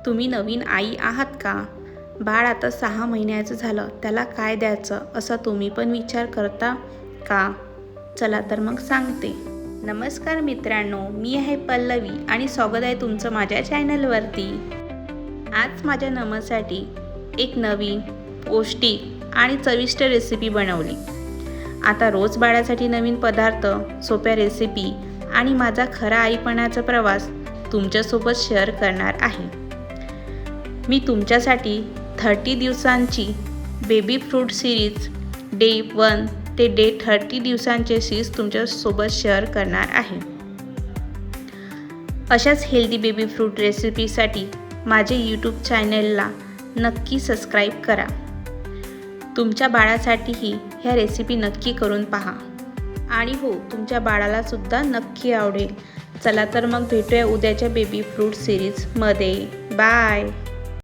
तुम्ही नवीन आई आहात का? बाळ आता 6 महिन्याचं झालं, त्याला काय द्यायचं असा तुम्ही पण विचार करता का? चला तर मग सांगते. नमस्कार मित्रांनो, मी आहे पल्लवी आणि स्वागत आहे तुमचं माझ्या चॅनलवरती. आज माझ्या नमसाठी एक नवीन पौष्टिक आणि चविष्ट रेसिपी बनवली. आता रोज बाळासाठी नवीन पदार्थ, सोप्या रेसिपी आणि माझा खरा आईपणाचा प्रवास तुमच्यासोबत शेअर करणार आहे. मी तुमच्यासाठी 30 दिवसांची बेबी फ्रूट सिरीज डे 1 ते डे 30 दिवसांचे सीरीज तुमच्यासोबत शेअर करणार आहे. अशाच हेल्दी बेबी फ्रूट रेसिपीसाठी माझे यूट्यूब चॅनलला नक्की सबस्क्राईब करा. तुमच्या बाळासाठीही ह्या रेसिपी नक्की करून पहा आणि हो, तुमच्या बाळाला सुद्धा नक्की आवडेल. चला तर मग भेटूया उद्याच्या बेबी फ्रूट सिरीजमध्ये. बाय.